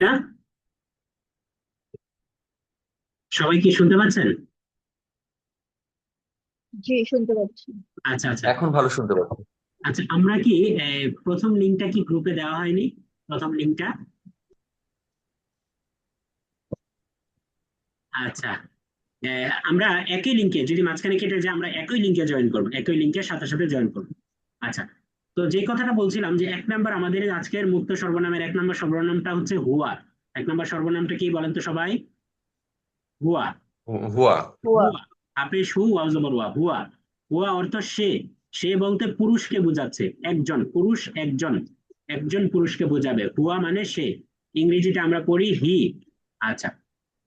না, সবাই কি শুনতে পাচ্ছেন? জি, শুনতে পাচ্ছি। আচ্ছা আচ্ছা। এখন ভালো শুনতে পাচ্ছি। আচ্ছা, আমরা কি প্রথম লিঙ্কটা কি গ্রুপে দেওয়া হয়নি? প্রথম লিঙ্কটা। আচ্ছা। আমরা একই লিঙ্কে যদি মাঝখানে কেটে যায়, আমরা একই লিঙ্কে জয়েন করবো, একই লিঙ্কের সাথে সাথে জয়েন করবো। আচ্ছা। তো যে কথাটা বলছিলাম যে এক নাম্বার আমাদের আজকের মুক্ত সর্বনামের এক নাম্বার সর্বনামটা হচ্ছে হুয়া। এক নাম্বার সর্বনামটা কি বলেন তো সবাই? হুয়া। হুয়া। হুয়া। হুয়া। আপনি সু ওয়াও জবর ওয়া, হুয়া। হুয়া অর্থ সে। সে বলতে পুরুষকে বোঝাচ্ছে, একজন পুরুষ, একজন। একজন পুরুষকে বোঝাবে, হুয়া মানে সে। ইংরেজিতে আমরা পড়ি হি। আচ্ছা।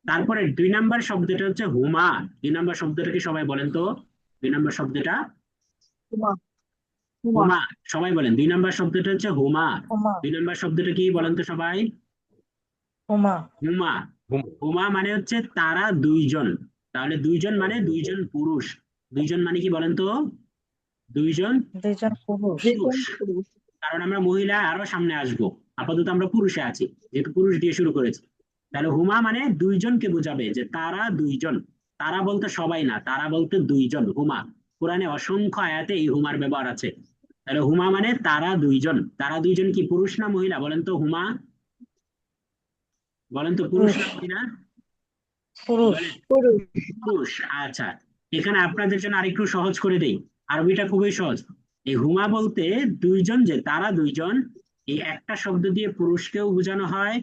তারপরে দুই নাম্বার শব্দটা হচ্ছে হুমা। দুই নাম্বার শব্দটা কি সবাই বলেন তো? দুই নাম্বার শব্দটা হুমা। হুমা। হুমা। সবাই বলেন, দুই নাম্বার শব্দটা হচ্ছে হুমা। হুমা। দুই নাম্বার শব্দটা কি বলেন তো সবাই? হুমা। হুমা। হুম। হুমা মানে হচ্ছে তারা দুইজন। তাহলে দুইজন মানে দুইজন। দুইজন পুরুষ। দুইজন মানে কি বলেন তো? দুইজন দুইজন পুরুষ। পুরুষ। দুইজন পুরুষ। কারণ আমরা মহিলা আরো সামনে আসবো। আপাতত আমরা পুরুষে আছি, যেহেতু পুরুষ দিয়ে শুরু করেছি। তাহলে হুমা মানে দুইজনকে বোঝাবে, যে তারা দুইজন। তারা বলতে সবাই না, তারা বলতে দুইজন, হুমা। কোরআনে অসংখ্য আয়াতে এই হুমার ব্যবহার আছে। তাহলে হুমা মানে তারা দুইজন। তারা দুইজন কি পুরুষ না মহিলা বলেন তো হুমা? বলেন তো, পুরুষ পুরুষ। না মহিলা? পুরুষ। বলেন। পুরুষ। পুরুষ। আচ্ছা। এখানে আপনাদের জন্য আরেকটু সহজ করে দেই। আরবিটা খুবই সহজ। এই হুমা বলতে দুইজন, যে তারা দুইজন। এই একটা শব্দ দিয়ে পুরুষকেও বোঝানো হয়,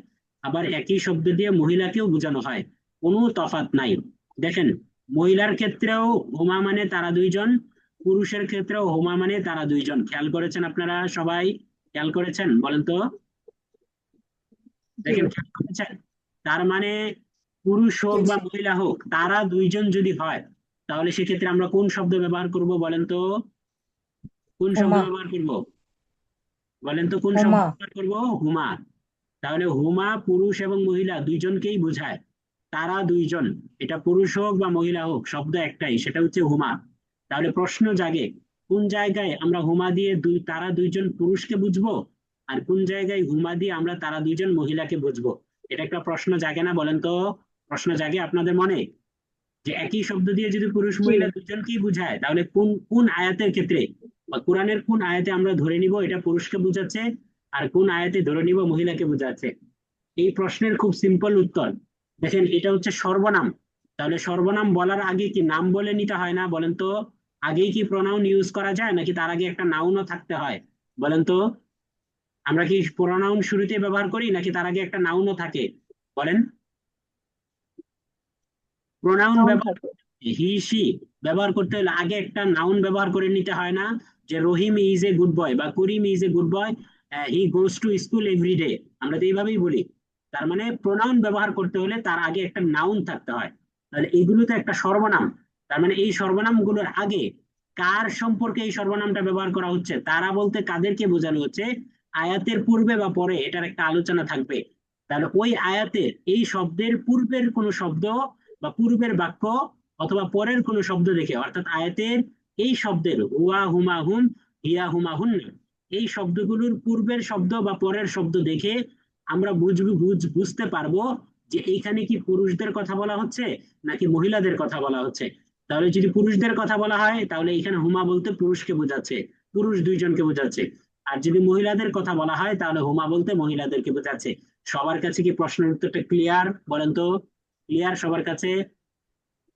আবার একই শব্দ দিয়ে মহিলাকেও বোঝানো হয়। কোনো তফাৎ নাই। দেখেন, মহিলার ক্ষেত্রেও হুমা মানে তারা দুইজন, পুরুষের ক্ষেত্রেও হুমা মানে তারা দুইজন। খেয়াল করেছেন আপনারা সবাই? খেয়াল করেছেন বলেন তো? জি। দেখেন, খেয়াল করেছেন? তার মানে পুরুষ জি, হোক বা জি। মহিলা হোক, তারা দুইজন যদি হয়, তাহলে সেক্ষেত্রে আমরা কোন শব্দ ব্যবহার করব বলেন তো? কোন শব্দ হুমা। ব্যবহার করব? বলেন তো, কোন শব্দ হুমা। ব্যবহার করব? হুমা। তাহলে হুমা পুরুষ এবং মহিলা দুইজনকেই বোঝায়। তারা দুইজন, এটা পুরুষ হোক বা মহিলা হোক, শব্দ একটাই, সেটা হচ্ছে হুমা। তাহলে প্রশ্ন জাগে, কোন জায়গায় আমরা হুমা দিয়ে তারা দুইজন পুরুষকে বুঝবো, আর কোন জায়গায় হুমা দিয়ে আমরা তারা দুইজন মহিলাকে বুঝবো? এটা একটা প্রশ্ন জাগে না বলেন তো? প্রশ্ন জাগে আপনাদের মনে? যে একই শব্দ দিয়ে যদি পুরুষ জি। মহিলা দুজনকেই বুঝায়, তাহলে কোন কোন আয়াতের ক্ষেত্রে বা কোরআনের কোন আয়াতে আমরা ধরে নিব এটা পুরুষকে বোঝাচ্ছে, আর কোন আয়াতে ধরে নিব মহিলাকে বোঝাচ্ছে? এই প্রশ্নের খুব সিম্পল উত্তর। দেখেন, এটা হচ্ছে সর্বনাম। তাহলে সর্বনাম বলার আগে কি নাম বলে নিতে হয় না বলেন তো? আগেই কি প্রনাউন ইউজ করা যায়, নাকি তার আগে একটা নাউনও থাকতে হয় বলেন তো? আমরা কি প্রনাউন শুরুতে ব্যবহার করি, নাকি তার আগে একটা নাউনও থাকে? বলেন। প্রোনাউন নাউন ব্যবহার থাকে। হি সি ব্যবহার করতে হলে আগে একটা নাউন ব্যবহার করে নিতে হয় না? যে রহিম ইজ এ গুড বয় বা Karim is a good boy, he goes to school every day. আমরা তো এইভাবেই বলি। তার মানে প্রোনাউন ব্যবহার করতে হলে তার আগে একটা নাউন থাকতে হয়। তাহলে এইগুলো তো একটা সর্বনাম। তার মানে এই সর্বনাম গুলোর আগে কার সম্পর্কে এই সর্বনামটা ব্যবহার করা হচ্ছে, তারা বলতে কাদেরকে বোঝানো হচ্ছে, আয়াতের পূর্বে বা পরে এটার একটা আলোচনা থাকবে। তাহলে ওই আয়াতের এই শব্দের পূর্বের কোনো শব্দ বা পূর্বের বাক্য অথবা পরের কোনো শব্দ দেখে, অর্থাৎ আয়াতের এই শব্দের হুয়া হুমা হুম, হিয়া হুমা হুন, এই শব্দগুলোর পূর্বের শব্দ বা পরের শব্দ দেখে আমরা বুঝতে পারবো যে এইখানে কি পুরুষদের কথা বলা হচ্ছে নাকি মহিলাদের কথা বলা হচ্ছে। তাহলে যদি পুরুষদের কথা বলা হয়, তাহলে এখানে হুমা বলতে পুরুষকে বোঝাচ্ছে, পুরুষ দুইজনকে বোঝাচ্ছে। আর যদি মহিলাদের কথা বলা হয়, তাহলে হুমা বলতে মহিলাদেরকে বোঝাচ্ছে। সবার কাছে কি প্রশ্নের উত্তরটা ক্লিয়ার বলেন তো? ক্লিয়ার সবার কাছে?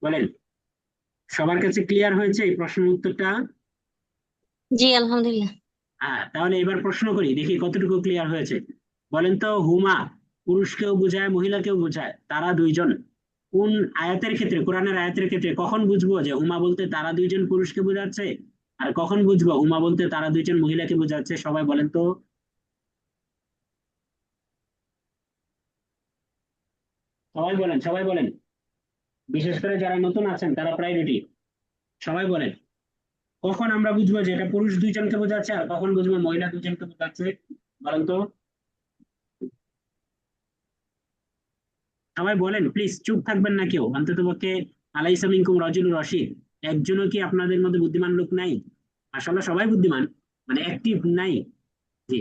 বলেন। সবার কাছে ক্লিয়ার হয়েছে এই প্রশ্নের উত্তরটা? জি আলহামদুলিল্লাহ। হ্যাঁ, তাহলে এবার প্রশ্ন করি, দেখি কতটুকু ক্লিয়ার হয়েছে। বলেন তো, হুমা পুরুষকেও বোঝায় মহিলাকেও বোঝায়, তারা দুইজন। কোন আয়াতের ক্ষেত্রে, কোরআনের আয়াতের ক্ষেত্রে কখন বুঝবো যে হুমা বলতে তারা দুইজন পুরুষকে বোঝাচ্ছে, আর কখন বুঝবো হুমা বলতে তারা দুইজন মহিলাকে বোঝাচ্ছে? সবাই বলেন তো। সবাই বলেন, সবাই বলেন। বিশেষ করে যারা নতুন আছেন তারা প্রায়োরিটি। সবাই বলেন, কখন আমরা বুঝবো যে এটা পুরুষ দুইজনকে বোঝাচ্ছে, আর কখন বুঝবো মহিলা দুইজনকে বোঝাচ্ছে? বলেন তো। সবাই বলেন প্লিজ, চুপ থাকবেন না কেউ অন্তত পক্ষে। আলাইসা মিনকুম রাজুলুর রশিদ। একজনও কি আপনাদের মধ্যে বুদ্ধিমান লোক নাই? আসলে সবাই বুদ্ধিমান, মানে অ্যাক্টিভ নাই। জি।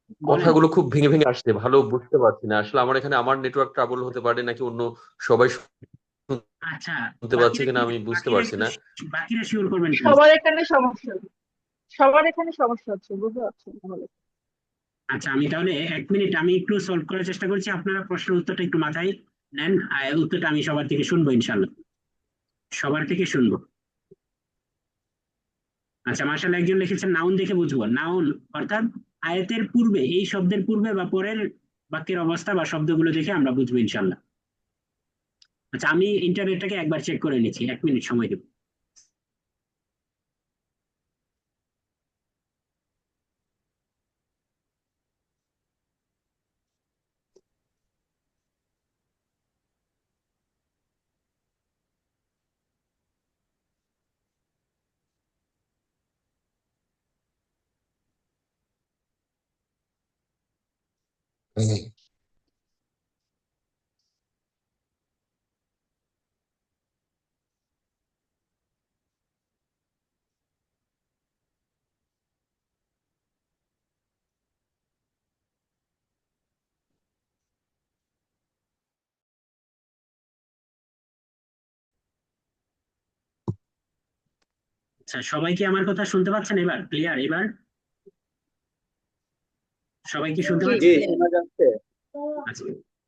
বলেন। কথাগুলো খুব ভেঙে ভেঙে আসছে, ভালো বুঝতে পারছি না আসলে। আমার এখানে আমার নেটওয়ার্ক ট্রাবল হতে পারে নাকি অন্য সবাই আচ্ছা, শুনতে পাচ্ছে বাকিরা কিনা কি আমি বুঝতে বাকিরা পারছি একটু না। বাকিরা শিওর করবেন প্লিজ। সবার এখানে সমস্যা সবার এখানে সমস্যা হচ্ছে, বুঝতে পারছেন তাহলে? আচ্ছা, আমি তাহলে 1 মিনিট আমি একটু সলভ করার চেষ্টা করছি, আপনারা প্রশ্নের উত্তরটা একটু মাথায় নেন, আর উত্তরটা আমি সবার থেকে শুনবো ইনশাল্লাহ, সবার থেকে শুনবো। আচ্ছা, মাশাআল্লাহ, একজন লিখেছেন নাউন দেখে বুঝবো। নাউন অর্থাৎ আয়াতের পূর্বে, এই শব্দের পূর্বে বা পরের বাক্যের অবস্থা বা শব্দগুলো দেখে আমরা বুঝবো ইনশাল্লাহ। আচ্ছা, আমি ইন্টারনেটটাকে একবার চেক করে নিচ্ছি, 1 মিনিট সময় দেবো। আচ্ছা, সবাই কি আমার কথা শুনতে পাচ্ছেন? এবার ক্লিয়ার? এবার সবাই কি শুনতে জি পাচ্ছেন? শোনা যাচ্ছে। আচ্ছা,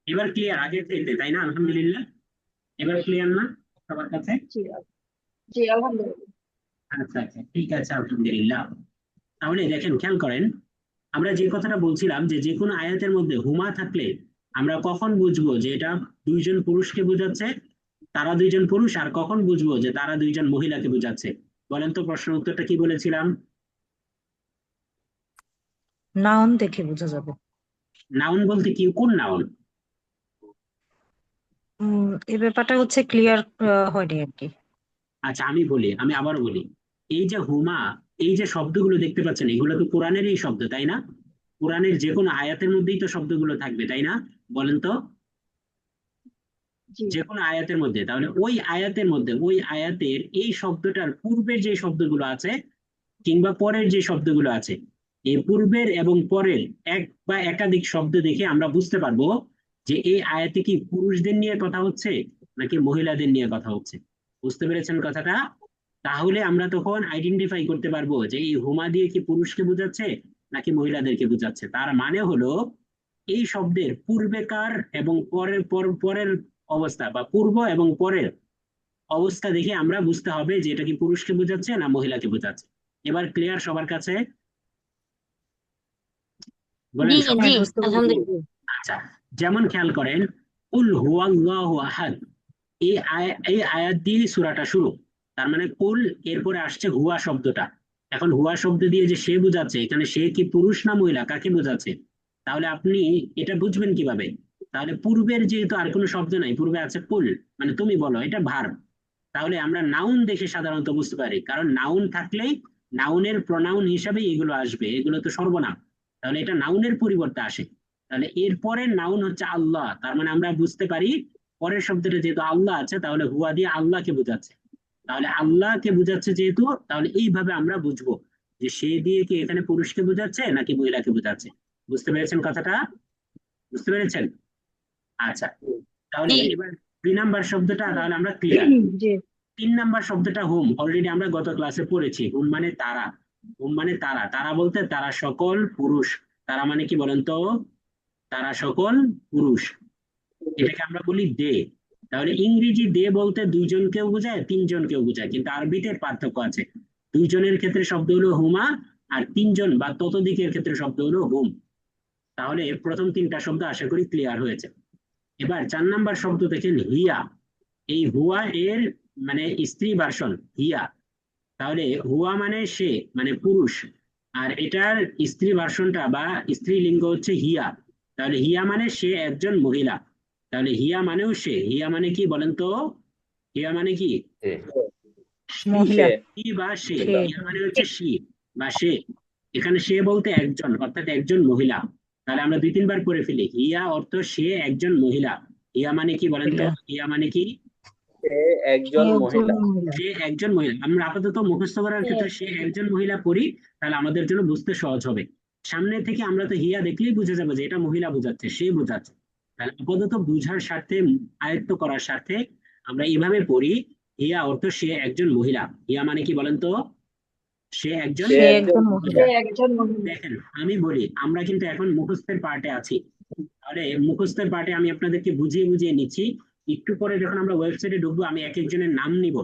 এবার ক্লিয়ার আগের থেকে, তাই না? আলহামদুলিল্লাহ, এবার ক্লিয়ার না সবার কাছে? জি জি, আলহামদুলিল্লাহ। আচ্ছা আচ্ছা, ঠিক আছে, আলহামদুলিল্লাহ। তাহলে দেখেন, খেয়াল করেন, আমরা যে কথাটা বলছিলাম যে যে কোনো আয়াতের মধ্যে হুমা থাকলে আমরা কখন বুঝবো যে এটা দুইজন পুরুষকে বোঝাচ্ছে, তারা দুইজন পুরুষ, আর কখন বুঝবো যে তারা দুইজন মহিলাকে বোঝাচ্ছে? বলেন তো, প্রশ্নের উত্তরটা কি বলেছিলাম? নাউন দেখে বোঝা যাবে। নাউন বলতে কি, কোন নাউন? এই ব্যাপারটা হচ্ছে ক্লিয়ার হয়নি আর কি। আচ্ছা, আমি বলি, আমি আবারও বলি, এই যে হুমা, এই যে শব্দগুলো দেখতে পাচ্ছেন, এগুলো তো কোরআনেরই শব্দ, তাই না? কোরআনের যে কোনো আয়াতের মধ্যেই তো শব্দগুলো থাকবে, তাই না? বলেন তো, জি যে কোনো আয়াতের মধ্যে। তাহলে ওই আয়াতের মধ্যে, ওই আয়াতের এই শব্দটার পূর্বের যে শব্দগুলো আছে কিংবা পরের যে শব্দগুলো আছে, এই পূর্বের এবং পরের এক বা একাধিক শব্দ দেখে আমরা বুঝতে পারবো যে এই আয়াতে কি পুরুষদের নিয়ে কথা হচ্ছে নাকি মহিলাদের নিয়ে কথা হচ্ছে। বুঝতে পেরেছেন কথাটা? তাহলে আমরা তখন আইডেন্টিফাই করতে পারবো যে এই হুমা দিয়ে কি পুরুষকে বোঝাচ্ছে নাকি মহিলাদেরকে বোঝাচ্ছে। তার মানে হলো, এই শব্দের পূর্বেকার এবং পরের অবস্থা বা পূর্ব এবং পরের অবস্থা দেখে আমরা বুঝতে হবে যে এটা কি পুরুষকে বোঝাচ্ছে না মহিলাকে বোঝাচ্ছে। এবার ক্লিয়ার সবার কাছে? বলেন জি সবাই। জি, হ্যাঁ, বুঝতে পেরেছি। আলহামদুলিল্লাহ। আচ্ছা, যেমন খেয়াল করেন, কুল হুয়াল্লাহু আহাদ, এই আয়াত দিয়ে সূরাটা শুরু। তার মানে কুল, এরপরে আসছে হুয়া শব্দটা। এখন হুয়া শব্দ দিয়ে যে সে বোঝাচ্ছে, এখানে সে কি পুরুষ না মহিলা, কাকে বোঝাচ্ছে? তাহলে আপনি এটা বুঝবেন কিভাবে? তাহলে পূর্বের যেহেতু আর কোনো শব্দ নাই, পূর্বে আছে কুল, মানে তুমি বলো, এটা ভার্ব। তাহলে আমরা নাউন দেখে সাধারণত বুঝতে পারি, কারণ নাউন থাকলেই নাউনের প্রনাউন হিসাবে এগুলো আসবে, এগুলো তো সর্বনাম। তাহলে এটা নাউনের পরিবর্তে আসে। তাহলে এর পরের নাউন হচ্ছে আল্লাহ, তার মানে আমরা বুঝতে পারি পরের শব্দটা যেহেতু আল্লাহ আছে, তাহলে হুয়া দিয়ে আল্লাহকে বোঝাচ্ছে। তাহলে আল্লাহকে বোঝাচ্ছে যেহেতু, তাহলে এইভাবে আমরা বুঝবো যে সে দিয়ে কি এখানে পুরুষকে বোঝাচ্ছে নাকি মহিলাকে বোঝাচ্ছে। বুঝতে পেরেছেন কথাটা? বুঝতে পেরেছেন? আচ্ছা, তাহলে জি এবার 2 নাম্বার শব্দটা তাহলে আমরা ক্লিয়ার। জি 3 নাম্বার শব্দটা হুম, অলরেডি আমরা গত ক্লাসে পড়েছি। হুম মানে তারা, হুম মানে তারা, তারা বলতে তারা সকল পুরুষ। তারা মানে কি বলেন তো? তারা সকল পুরুষ, এটাকে আমরা বলি দে। তাহলে ইংরেজি দে বলতে দুইজনকেও বোঝায়, তিনজনকেও বোঝায়, কিন্তু আরবিতে পার্থক্য আছে। দুইজনের ক্ষেত্রে শব্দ হলো হুমা, আর তিনজন বা ততোধিকের ক্ষেত্রে শব্দ হলো হুম। তাহলে প্রথম 3টা শব্দ আশা করি ক্লিয়ার হয়েছে। এবার 4 নাম্বার শব্দ দেখেন, হিয়া। এই হুয়া এর মানে স্ত্রী ভার্সন হিয়া। তাহলে হুয়া মানে সে, মানে পুরুষ, আর এটার স্ত্রী ভার্সনটা বা স্ত্রীলিঙ্গ হচ্ছে হিয়া। তাহলে হিয়া মানে সে একজন মহিলা। তাহলে হিয়া মানেও সে। হিয়া মানে কি বলেন তো? হিয়া মানে কি? মহিলা। কি বা সে। সে। হিয়া মানে হচ্ছে সি বা সে। এখানে সে বলতে একজন, অর্থাৎ একজন মহিলা। তাহলে আমরা 2-3 বার পড়ে ফেলি, হিয়া অর্থ সে একজন মহিলা। হিয়া মানে কি বলেন তো? মহিলা। হিয়া মানে কি? সে সে একজন একজন মহিলা। মহিলা। সে একজন মহিলা। আমরা আপাতত মুখস্থ করার ক্ষেত্রে সে একজন মহিলা পড়ি, তাহলে আমাদের জন্য বুঝতে সহজ হবে। সামনে থেকে আমরা তো হিয়া দেখলেই বুঝে যাবো যে এটা মহিলা বোঝাচ্ছে, সে বোঝাচ্ছে। তাহলে আপাতত বুঝার স্বার্থে, আয়ত্ত করার স্বার্থে আমরা এইভাবে পড়ি, হিয়া অর্থ সে একজন মহিলা। হিয়া মানে কি বলেন তো? সে একজন সে সে একজন সে মহিলা। একজন মহিলা। দেখেন আমি বলি, আমরা কিন্তু এখন মুখস্থের পার্টে আছি। তাহলে মুখস্থের পার্টে আমি আপনাদেরকে বুঝিয়ে বুঝিয়ে নিচ্ছি। একটু পরে যখন আমরা ওয়েবসাইটে ঢুকবো, আমি এক একজনের নাম নিব,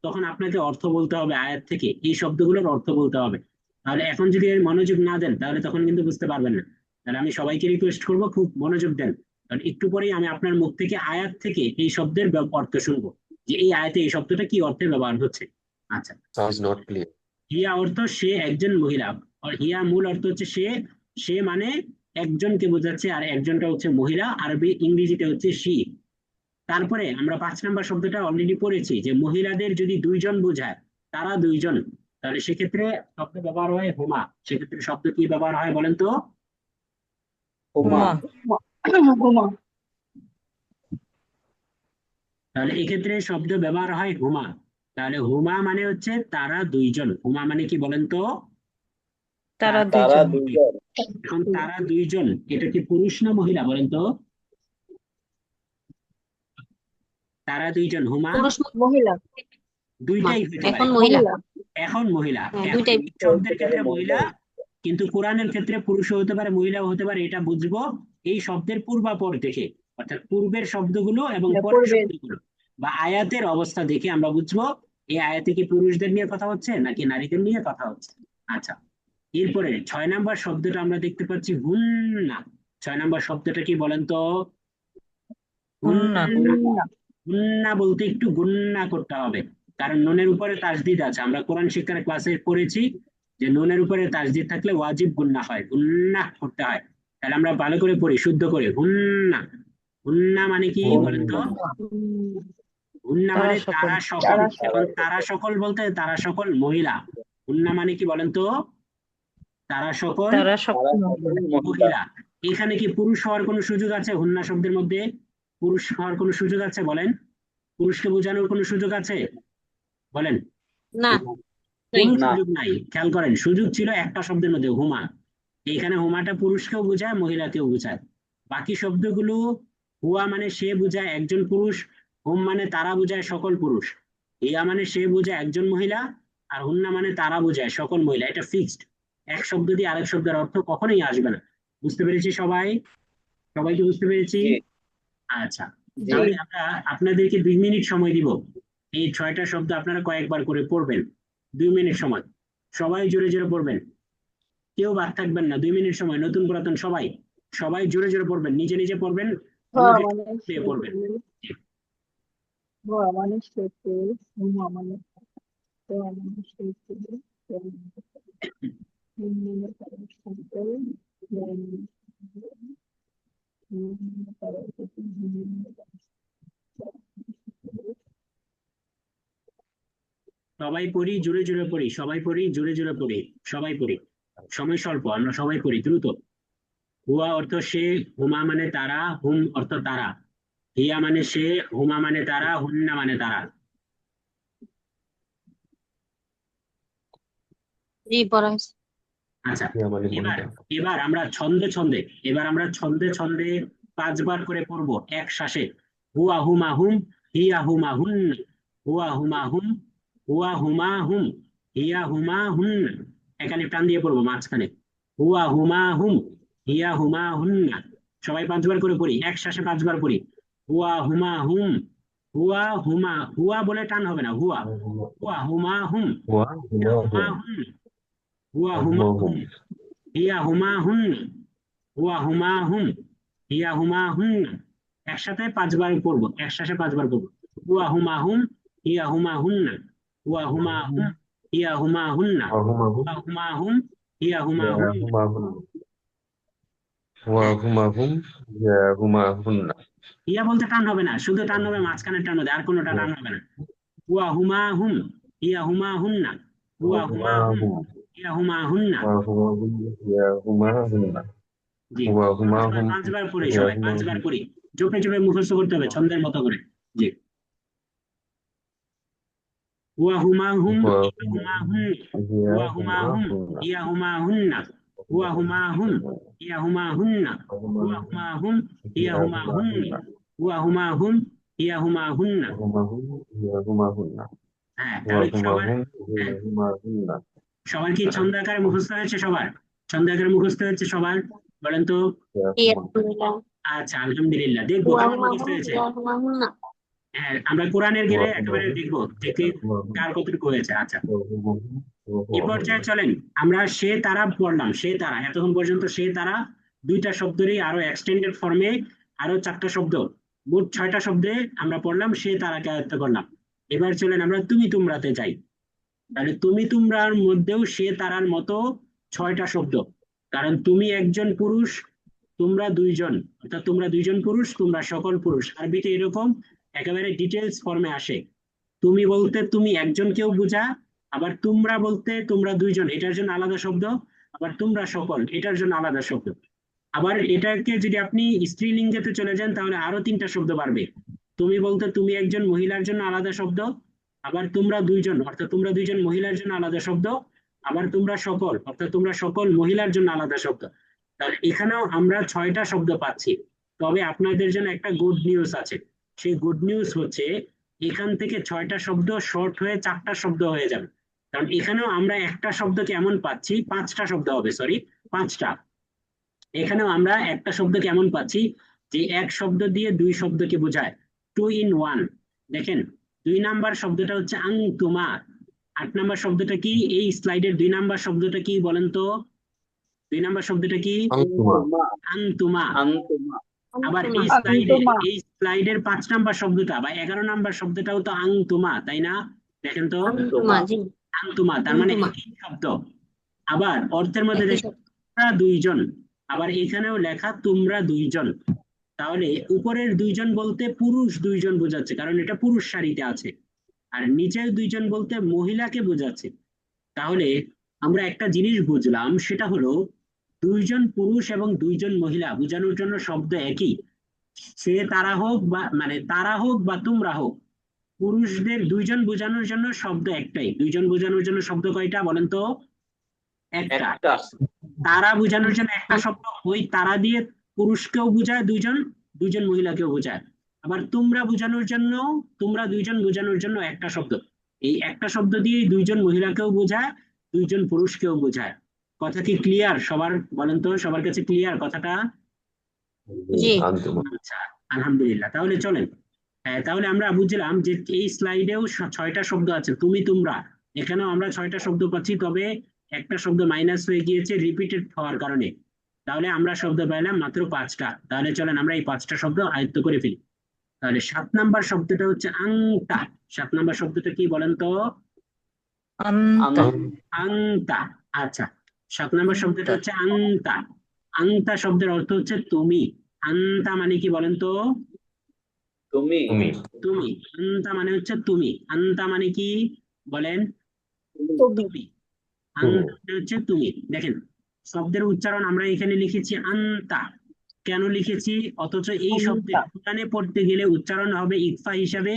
তখন আপনাকে অর্থ বলতে হবে, আয়াত থেকে এই শব্দগুলোর অর্থ বলতে হবে। তাহলে এখন যদি এর মনোযোগ না দেন, তাহলে তখন কিন্তু বুঝতে পারবেন না। তাহলে আমি সবাইকে রিকোয়েস্ট করবো, খুব মনোযোগ দেন, কারণ একটু পরেই আমি আপনার মুখ থেকে আয়াত থেকে এই শব্দের অর্থ শুনবো, যে এই আয়াতে এই শব্দটা কি অর্থে ব্যবহার হচ্ছে। আচ্ছা, সাউন্ডস নট ক্লিয়ার। হিয়া অর্থ সে একজন মহিলা, আর হিয়া মূল অর্থ হচ্ছে সে। সে মানে একজনকে বোঝাচ্ছে, আর একজনটা হচ্ছে মহিলা, আরবি ইংরেজিতে হচ্ছে শি। তারপরে আমরা 5 নম্বর শব্দটা অলরেডি পড়েছি, যে মহিলাদের যদি দুইজন বোঝায়, তারা দুইজন, তাহলে সেক্ষেত্রে শব্দ ব্যবহার হয় হুমা। সেক্ষেত্রে শব্দ কি ব্যবহার হয় বলেন তো? হুমা। হুমা। তাহলে এক্ষেত্রে শব্দ ব্যবহার হয় হুমা। তাহলে হুমা মানে হচ্ছে তারা দুইজন। হুমা মানে কি বলেন তো? তারা তারা দুইজন। দুইজন। এখন তারা দুইজন, এটা কি পুরুষ না মহিলা বলেন তো? তারা দুইজন, হুমা পুরুষ মহিলা। দুইটাই হতে পারে। এখন মহিলা। মহিলা। এখন মহিলা, হ্যাঁ, এখন দুইটাই। এই শব্দের ক্ষেত্রে মহিলা, কিন্তু কোরআনের ক্ষেত্রে পুরুষও হতে পারে, মহিলাও হতে পারে। এটা বুঝবো এই শব্দের পূর্বাপর দেখে, অর্থাৎ পূর্বের শব্দগুলো এবং পরের পূর্বের। শব্দগুলো বা আয়াতের অবস্থা দেখে আমরা বুঝবো এই আয়াতে কি পুরুষদের নিয়ে কথা হচ্ছে নাকি নারীদের নিয়ে কথা হচ্ছে। আচ্ছা, এরপরে 6 নম্বর শব্দটা আমরা দেখতে পাচ্ছি হুন্না। 6 নম্বর শব্দটা কি বলেন তো? হুন্না। হুন্না। গুন্না বলতে একটু গুন্না করতে হবে, কারণ নুনের উপরে তাসদিদ আছে। আমরা কোরআন শিক্ষার ক্লাসে পড়েছি যে নুনের উপরে তাসদিদ থাকলে ওয়াজিব গুন্না হয়, গুন্না করতে হয়। তাহলে আমরা ভালো করে পড়ি, শুদ্ধ করে, হুন্না। হুন্না মানে কি বলেন তো? হুন্না তারা মানে সকল। তারা সকল। তারা এখন তারা সকল বলতে তারা সকল মহিলা। হুন্না মানে কি বলেন তো? তারা সকল তারা সকল মহিলা। মহিলা। এখানে কি পুরুষ হওয়ার কোনো সুযোগ আছে? হুন্না শব্দের মধ্যে পুরুষ হওয়ার কোনো সুযোগ আছে বলেন? পুরুষকে বোঝানোর কোনো সুযোগ আছে বলেন? না, কোনো নাই। সুযোগ নাই। খেয়াল করেন, সুযোগ ছিল একটা শব্দের মধ্যে, হুমা। এখানে হুমাটা পুরুষকেও বোঝায়, মহিলাকেও বোঝায়। বাকি শব্দগুলো, হুয়া মানে সে বোঝায় একজন পুরুষ, হুম মানে তারা বোঝায় সকল পুরুষ, হিয়া মানে সে বোঝায় একজন মহিলা, আর হুন্না মানে তারা বোঝায় সকল মহিলা। এটা ফিক্সড। এক শব্দ দিয়ে আরেক শব্দের অর্থ কখনোই আসবে না। বুঝতে পেরেছি সবাই? সবাইকে বুঝতে পেরেছি? আচ্ছা, জি। তাহলে আমরা আপনাদেরকে 2 মিনিট সময় দিব। এই 6টা শব্দ আপনারা কয়েকবার করে পড়বেন। 2 মিনিট সময়, সবাই জোরে জোরে পড়বেন, কেউ বাদ থাকবেন না। 2 মিনিট সময়, নতুন পুরাতন সবাই, সবাই জোরে জোরে পড়বেন, নিজে নিজে পড়বেন, হওয়া অন্যকে মানে দিয়ে পড়বেন। হওয়া মানে সেতু। হুমা মানে হওয়া মানে সেতু। হুম মানে তারা সকল। হুম মানে তারা সকল। মানে তারা সকল। সবাই পড়ি, জোরে জোরে পড়ি, সবাই পড়ি, জোরে জোরে পড়ি, সবাই পড়ি। সময় স্বল্প, আমরা সবাই পড়ি দ্রুত। হুয়া অর্থ সে, হুমা মানে তারা, হুম অর্থ তারা, হিয়া মানে সে, হুমা মানে তারা, হুন্না মানে তারা। জি, পড়া হয়েছে। আচ্ছা, মানে এবার মহিলা। এবার আমরা ছন্দে ছন্দে, এবার আমরা ছন্দে ছন্দে 5 বার করে পড়বো এক শ্বাসে। হুয়া হুমা হুম, হিয়া হুমা হুন, হুয়া হুমা হুম, হুয়া হুমা হুম, হিয়া হুমা হুন। এখানে টান দিয়ে পড়বো মাঝখানে, হুয়া হুমা হুম, হিয়া হুমা হুন। সবাই 5 বার করে পড়ি, এক শ্বাসে 5 বার পড়ি। হুয়া হুমা হুম, হুয়া হুমা, হুয়া বলে টান হবে না, হুয়া, হুয়া হুমা হুম, হুয়া হিয়া হুমা হুমা হুম। হুম, হুয়া হুমা হুমা হুম। হুম, হিয়া হুমা হুন, হুয়া হুমা হুম, হিয়া হুমা হুন। একসাথে 5 বার পড়বো, একসাথে 5 বার পড়বো। হুয়া হুমা হুম, হিয়া হুমা হুন্না, হুয়া হুমা হুম, হিয়া হুমা হুন্না, হুমা হুম। হুয়া হুমা হুম, হিয়া হুমা ইয়া হুন্না। হুমা হুম। হুয়া হুমা হুম। ইয়া হুমা হুন্না। হিয়া বলতে টান হবে না, শুধু টান হবে মাঝখানে, টান হবে, আর কোনোটা টান হবে না। হুয়া হুমা হুম, হিয়া হুমা হুন্না, হুয়া হুয়া হুমা হুমা হুম, হুম। হিয়া হুমা হুন্না। হুয়া হুমা হুম। ইয়া হুমা হুন্না। জি, হুয়া হুমা 5 বার, হুম। 5 বার পড়ি, ইয়া সবাই হুমা 5 বার হুম। পড়ি। চোপে চোপে মুখস্থ করতে হবে ছন্দের মতো করে। জি, হুয়া হুমা হুম, হুয়া হিয়া হুমা হুমা হুম। হুন, ইয়া হুয়া হুমা হুমা হুম, হুন্না। হিয়া হুমা হুন্না, হুয়া হুমা হুম, হিয়া হুমা হুন্না, হুয়া হুমা হুম, হিয়া হুমা হুন্নি, হুয়া হুমা হুম, হিয়া হুমা হুন্না। হ্যাঁ, তাহলে সবার, হ্যাঁ, সবার কি ছন্দ আকারে মুখস্থ হয়েছে? সবার ছন্দ আকারে মুখস্থ হয়েছে সবার? বলেন তো। আলহামদুলিল্লাহ। আচ্ছা, আলহামদুলিল্লাহ। দেখবো হুয়া কেমন হুমা মুখস্থ হুম, হয়েছে। ইয়া হুমা হুন্না। হ্যাঁ, আমরা কোরআনের গেলে একেবারে দেখবো যে কার কতটুকু হয়েছে। আচ্ছা, এই পর্যায়ে চলেন আমরা সে তারা পড়লাম। সে তারা, এতক্ষণ পর্যন্ত সে তারা দুইটা শব্দেরই আরো এক্সটেন্ডেড ফর্মে আরো 4টা শব্দ, মোট 6টা শব্দে আমরা পড়লাম, সে তারাকে আয়ত্ত করলাম। এবার চলেন আমরা তুমি তোমরাতে যাই। তাহলে তুমি তোমরার মধ্যেও সে তারার মতো 6টা শব্দ। কারণ তুমি একজন পুরুষ, তোমরা দুইজন, অর্থাৎ তোমরা দুইজন পুরুষ, তোমরা সকল পুরুষ। আরবিতে এরকম একেবারে ডিটেলস ফর্মে আসে। তুমি বলতে তুমি একজনকেও বোঝা, আবার তোমরা বলতে তোমরা দুইজন, এটার জন্য আলাদা শব্দ, আবার তোমরা সকল এটার জন্য আলাদা শব্দ। আবার এটাকে যদি আপনি স্ত্রীলিঙ্গেতে চলে যান তাহলে আরো 3টা শব্দ বাড়বে। তুমি বলতে তুমি একজন মহিলার জন্য আলাদা শব্দ, আবার তোমরা দুইজন অর্থাৎ তোমরা দুইজন মহিলার জন্য আলাদা শব্দ, আবার তোমরা সকল অর্থাৎ তোমরা সকল মহিলার জন্য আলাদা শব্দ। তাহলে এখানেও আমরা 6টা শব্দ পাচ্ছি। তবে আপনাদের জন্য একটা গুড নিউজ আছে। সেই গুড নিউজ হচ্ছে এখান থেকে 6টা শব্দ শর্ট হয়ে 4টা শব্দ হয়ে যাবে। কারণ এখানেও আমরা একটা শব্দকে এমন পাচ্ছি, 5টা শব্দ হবে, সরি, 5টা। এখানেও আমরা একটা শব্দ কেমন পাচ্ছি যে এক শব্দ দিয়ে দুই শব্দকে বোঝায়, 2 in 1। দেখেন, 2 নাম্বার শব্দটা হচ্ছে আংতুমা। 8 নাম্বার শব্দটা কি? এই স্লাইডের 2 নাম্বার শব্দটা কি বলেন তো? 2 নাম্বার শব্দটা কি? আংতুমা। আবার আনতুমা। এই স্লাইডের 5 নাম্বার শব্দটা বা 11 নাম্বার শব্দটাও তো আংতুমা, তাই না? দেখেন তো, আনতুমা, জি। আংতুমা, তার মানে আনতুমা একই শব্দ। আবার অর্থের মধ্যে একই দেখেন শব্দ। তোমরা দুইজন, আবার এখানেও লেখা তোমরা দুইজন। তাহলে উপরের দুইজন বলতে পুরুষ দুইজন বোঝাচ্ছে, কারণ এটা পুরুষ সারিতে আছে। আর নিচের দুইজন বলতে মহিলাকে বোঝাচ্ছে। তাহলে আমরা একটা জিনিস বুঝলাম, সেটা হলো দুইজন পুরুষ এবং দুইজন মহিলা বোঝানোর জন্য শব্দ একই। সে তারা হোক বা মানে তারা হোক বা তোমরা হোক, পুরুষদের দুইজন বোঝানোর জন্য শব্দ একটাই। দুইজন বোঝানোর জন্য শব্দ কয়টা বলেন তো? একটা। তারা বোঝানোর জন্য একটা শব্দ, ওই তারা দিয়ে পুরুষকেও বোঝায় দুইজন, দুইজন মহিলাকেও বোঝায়। আবার তোমরা বোঝানোর জন্য, তোমরা দুইজন বোঝানোর জন্য একটা শব্দ। এই একটা শব্দ দিয়ে দুইজন মহিলাকেও বোঝায়, দুইজন পুরুষকেও বোঝায়। কথা কি ক্লিয়ার সবার? বলেন তো, সবার কাছে ক্লিয়ার কথাটা? জি। আচ্ছা, আলহামদুলিল্লাহ। তাহলে চলেন, তাহলে আমরা বুঝলাম যে এই স্লাইডেও 6টা শব্দ আছে, তুমি তোমরা। এখানেও আমরা 6টা শব্দ পাচ্ছি, তবে একটা শব্দ মাইনাস হয়ে গিয়েছে রিপিটেড হওয়ার কারণে। তাহলে আমরা শব্দ পেলাম মাত্র 5টা। তাহলে চলেন আমরা এই 5টা শব্দ আয়ত্ত করে ফেলি। তাহলে 7 নাম্বার শব্দটা হচ্ছে আংতা। 7 নাম্বার শব্দটা কি বলেন তো? আন্তা, আংতা। আচ্ছা, 7 নাম্বার শব্দটা হচ্ছে আংতা। আংতা শব্দের অর্থ হচ্ছে তুমি। আংতা মানে কি বলেন তো? তুমি। আন্তা মানে হচ্ছে তুমি। আন্তা মানে কি বলেন? তুমি। আন্তা মানে হচ্ছে তুমি। দেখেন, শব্দের উচ্চারণ আমরা এখানে লিখেছি আন্তা। কেন লিখেছি? অথচ এই শব্দের কোরআনে পড়তে গেলে উচ্চারণ হবে ইকফা হিসাবে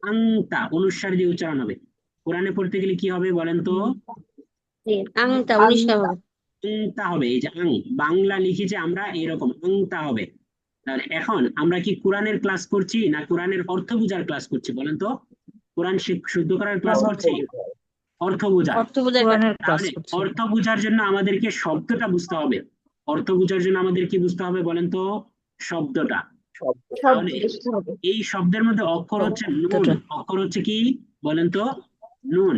আংতা, অনুস্বার দিয়ে উচ্চারণ হবে। কোরআনে পড়তে গেলে কি হবে বলেন তো? জি, আংতা 19টা হবে। আংতা হবে। এই যে আং, বাংলা লিখেছি আমরা এরকম, আংতা হবে। তাহলে এখন আমরা কি কোরআনের ক্লাস করছি না কোরআনের অর্থ বোঝার ক্লাস করছি বলেন তো? কোরআন শুদ্ধ করার ক্লাস করছি? অর্থ বোঝার। অর্থ বোঝার কোরআনের ক্লাস তাহলে করছি। অর্থ বোঝার জন্য আমাদেরকে শব্দটা বুঝতে হবে। অর্থ বোঝার জন্য আমাদের কি বুঝতে হবে বলেন তো? শব্দটা। তাহলে বুঝতে হবে। এই শব্দের মধ্যে অক্ষর হচ্ছে নুন। শব্দটা। অক্ষর হচ্ছে কি বলেন তো? নুন।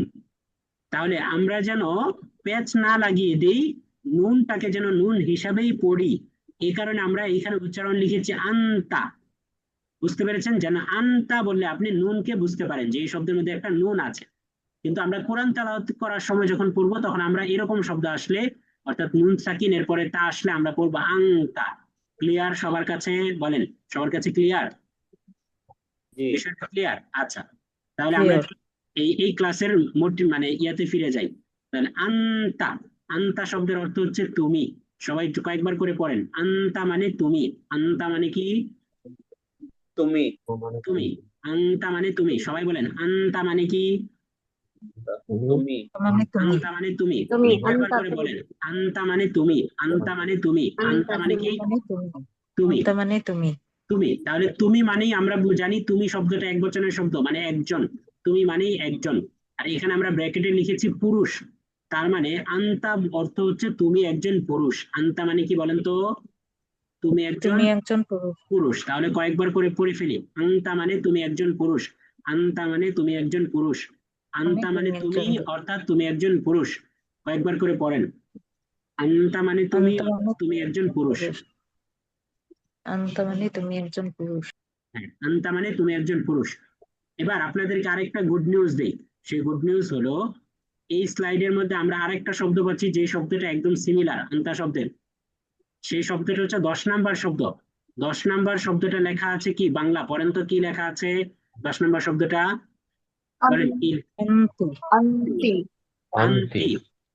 তাহলে আমরা যেন পেঁচ না লাগিয়ে দেই, নুনটাকে যেন নুন হিসাবেই পড়ি। এই কারণে আমরা এখানে উচ্চারণ লিখেছি আন্তা। বুঝতে পেরেছেন? যেন আন্তা বললে আপনি নুনকে বুঝতে পারেন যে এই শব্দের মধ্যে একটা নুন আছে। কিন্তু আমরা কোরআন তেলাওয়াত করার সময় যখন পড়বো তখন আমরা এরকম শব্দ আসলে, অর্থাৎ নুন সাকিন এরপরে তা আসলে আমরা পড়বো আংতা। ক্লিয়ার সবার কাছে? বলেন, সবার কাছে ক্লিয়ার? বিষয়টা ক্লিয়ার? আচ্ছা, তাহলে আমরা ক্লিয়ার। এই ক্লাসের মোট মানে ইয়াতে ফিরে যাই। তাহলে আন্তা, আন্তা শব্দের অর্থ হচ্ছে তুমি। সবাই একটু কয়েকবার করে পড়েন, আন্তা মানে তুমি। আন্তা মানে কি? তুমি। আন্তা মানে তুমি। সবাই বলেন, আন্তা মানে কি? মানে তুমি আন্তা মানে তুমি তুমি একবার আন্তা করে তুমি বলেন আন্তা মানে তুমি আন্তা মানে তুমি আন্তা আন্তা মানে কি মানে তুমি তুমি মানে তুমি তুমি তাহলে তুমি মানেই আমরা জানি তুমি শব্দটা এক বচনের শব্দ মানে একজন তুমি মানেই একজন আর এখানে আমরা ব্র্যাকেটে লিখেছি পুরুষ তার মানে আন্তা অর্থ হচ্ছে তুমি একজন পুরুষ আন্তা মানে কি বলেন তো তুমি একজন তুমি একজন পুরুষ পুরুষ তাহলে কয়েকবার করে পড়ে ফেলি আন্তা মানে তুমি একজন পুরুষ আন্তা মানে তুমি একজন পুরুষ আন্তা মানে তুমি একজন অর্থাৎ তুমি একজন পুরুষ কয়েকবার করে পড়েন আন্তা মানে তুমি আন্ত মানে তুমি একজন পুরুষ আন্ত মানে তুমি একজন পুরুষ হ্যাঁ আন্তা মানে তুমি একজন পুরুষ এবার আপনাদেরকে আরেকটা গুড নিউজ দেই সেই গুড নিউজ হলো এই স্লাইডের মধ্যে আমরা আরেকটা শব্দ পাচ্ছি যে শব্দটা একদম সিমিলার আন্তা শব্দের সেই শব্দটা হচ্ছে 10 নাম্বার শব্দ 10 নাম্বার শব্দটা লেখা আছে কি বাংলা পড়েন তো কি লেখা আছে 10 নাম্বার শব্দটা বলেন কি অন্ত আন্তি আন্তি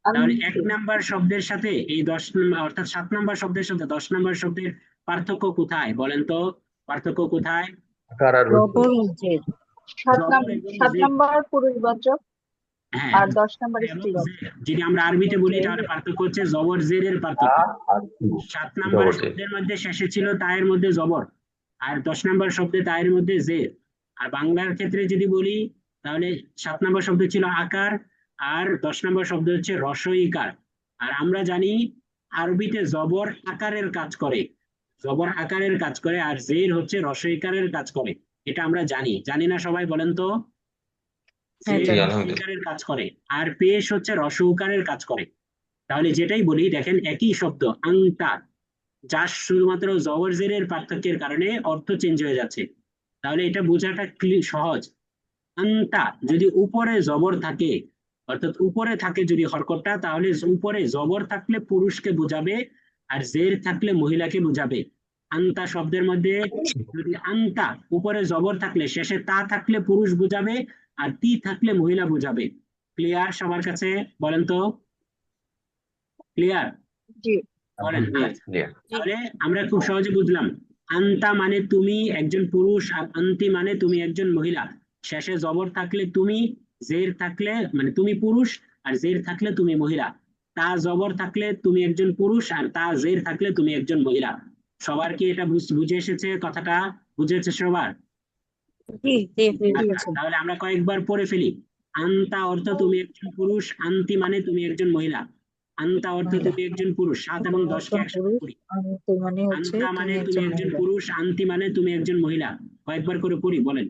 তাহলে আন্তি 1 নাম্বার শব্দের সাথে এই 10 নাম্বার অর্থাৎ 7 নাম্বার শব্দের সাথে 10 নাম্বার শব্দের পার্থক্য কোথায় বলেন তো পার্থক্য কোথায় আকার আর রস্যই। জবর জের জবর এবং সাত জের। নাম্বার পুরুষবাচক হ্যাঁ আর 10 নাম্বার এবং স্ত্রীবাচক জের। যদি আমরা আরবিতে বলি তাহলে পার্থক্য হচ্ছে জবর জেরের পার্থক্য আর কি 7 নাম্বার জবর জের। শব্দের মধ্যে শেষে ছিল তায়ের মধ্যে জবর আর 10 নাম্বার শব্দে তায়ের মধ্যে জের আর বাংলার ক্ষেত্রে যদি বলি তাহলে 7 নাম্বার শব্দ ছিল আকার আর 10 নাম্বার শব্দ হচ্ছে রস্বইকার আর আমরা জানি আরবিতে জবর আকারের কাজ করে জবর আকারের কাজ করে আর জের হচ্ছে রস্বইকারের কাজ করে এটা আমরা জানি জানি না সবাই বলেন তো হ্যাঁ, জের জানি। রস্বইকারের কাজ করে আর পেশ হচ্ছে রস্বউকারের কাজ করে তাহলে যেটাই বলি দেখেন একই শব্দ আংতা যা শুধুমাত্র জবর জেরের পার্থক্যের কারণে অর্থ চেঞ্জ হয়ে যাচ্ছে তাহলে এটা বোঝাটা সহজ আন্তা যদি উপরে জবর থাকে অর্থাৎ উপরে থাকে যদি হরকতটা তাহলে উপরে জবর থাকলে পুরুষকে বোঝাবে আর জের থাকলে মহিলাকে বোঝাবে আন্তা শব্দের মধ্যে যদি আন্তা উপরে জবর থাকলে শেষে তা থাকলে পুরুষ বোঝাবে আর তি থাকলে মহিলা বোঝাবে ক্লিয়ার সবার কাছে বলেন তো ক্লিয়ার জি বলেন জি, আচ্ছা clear। তাহলে আমরা খুব সহজে বুঝলাম আন্তা মানে তুমি একজন পুরুষ আর আন্তি মানে তুমি একজন মহিলা শেষে জবর থাকলে তুমি জের থাকলে মানে তুমি পুরুষ আর জের থাকলে তুমি মহিলা তা জবর থাকলে তুমি একজন পুরুষ আর তা জের থাকলে তুমি একজন মহিলা সবার কি এটা বুঝে এসেছে কথাটা বুঝেছে সবার জি জি আচ্ছা তাহলে আমরা কয়েকবার পড়ে ফেলি আন্তা অর্থ তুমি একজন পুরুষ আন্তি মানে তুমি একজন মহিলা আন্তা অর্থ মহিলা। তুমি একজন পুরুষ 7 এবং 10 কে একজন একসাথে পুরুষ পড়ি অন্ত মানে হচ্ছে আন্তা তুমি মানে তুমি একজন একজন মহিলা পুরুষ আন্তি মানে তুমি একজন মহিলা কয়েকবার করে পড়ি বলেন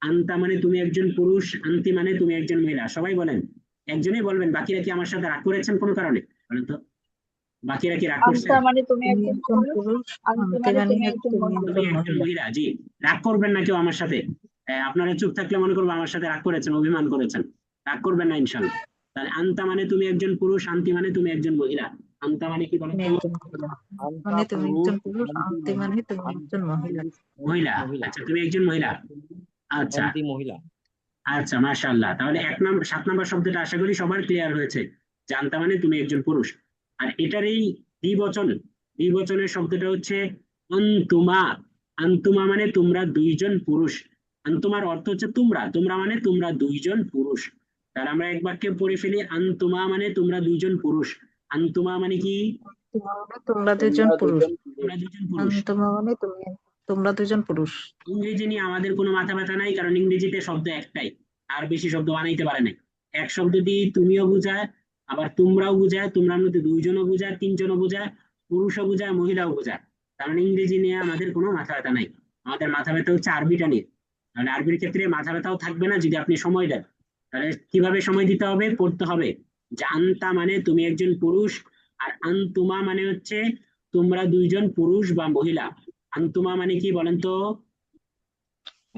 আন্তা মানে তুমি একজন পুরুষ আন্তি মানে তুমি একজন মহিলা সবাই বলেন একজনই বলবেন বাকিরা কি আমার সাথে রাগ করেছেন কোনো কারণে বলেন তো বাকিরা কি রাগ করছেন আন্তা মানে তুমি তুমি একজন একজন পুরুষ পুরুষ আন্তি অন্তে মানে মানে তুমি হচ্ছে একজন তুমি মহিলা তুমি একজন একজন মহিলা মহিলা জি রাগ করবেন না কেউ আমার সাথে আপনারা চুপ থাকলে মনে করবো আমার সাথে রাগ করেছেন অভিমান করেছেন রাগ করবেন না ইনশাল্লাহ তাহলে আন্তা মানে তুমি একজন পুরুষ আন্তি মানে তুমি একজন মহিলা আন্তা মানে কি বলেন তুমি তো একজন মহিলা মানে তুমি একজন পুরুষ অন্তে মানে তুমি একজন মহিলা মহিলা আচ্ছা তুমি একজন মহিলা আচ্ছা আচ্ছা মাশাআল্লাহ তাহলে 7 নাম্বার শব্দটা আশা করি সবার ক্লিয়ার হয়েছে জানতা মানে তুমি একজন পুরুষ আর এটার এই দ্বিবচনের শব্দটা হচ্ছে আন্তুমা আন্তুমা মানে তোমরা দুইজন পুরুষ আন্তুমার অর্থ হচ্ছে তোমরা তোমরা মানে তোমরা দুইজন পুরুষ তাহলে আমরা এক বাক্যে পড়ে ফেলি আন্তুমা মানে তোমরা দুইজন পুরুষ আন্তুমা মানে কি তোমরা দুজন পুরুষ তোমরা দুজন পুরুষ অন্তমা মানে তোমরা দুজন পুরুষ ইংরেজি নিয়ে আমাদের কোনো মাথা ব্যথা নাই কারণ ইংরেজিতে শব্দ একটাই আর বেশি শব্দ বানাইতে পারে না এক শব্দ দিয়ে তুমিও বোঝায় আবার তোমরাও বোঝায় তোমরার মধ্যে দুইজনও বোঝায় তিনজনও বোঝায় পুরুষও বোঝায় মহিলাও বোঝায় তার মানে ইংরেজি নিয়ে আমাদের কোনো মাথা ব্যথা নাই আমাদের মাথা ব্যথা হচ্ছে আরবিটা নিয়ে তাহলে আরবির ক্ষেত্রে মাথা ব্যথাও থাকবে না যদি আপনি সময় দেন তাহলে কিভাবে সময় দিতে হবে পড়তে হবে যে আন্তা মানে তুমি একজন পুরুষ আর আন্তুমা মানে হচ্ছে তোমরা দুইজন পুরুষ বা মহিলা আন্তুমা মানে কি বলেন তো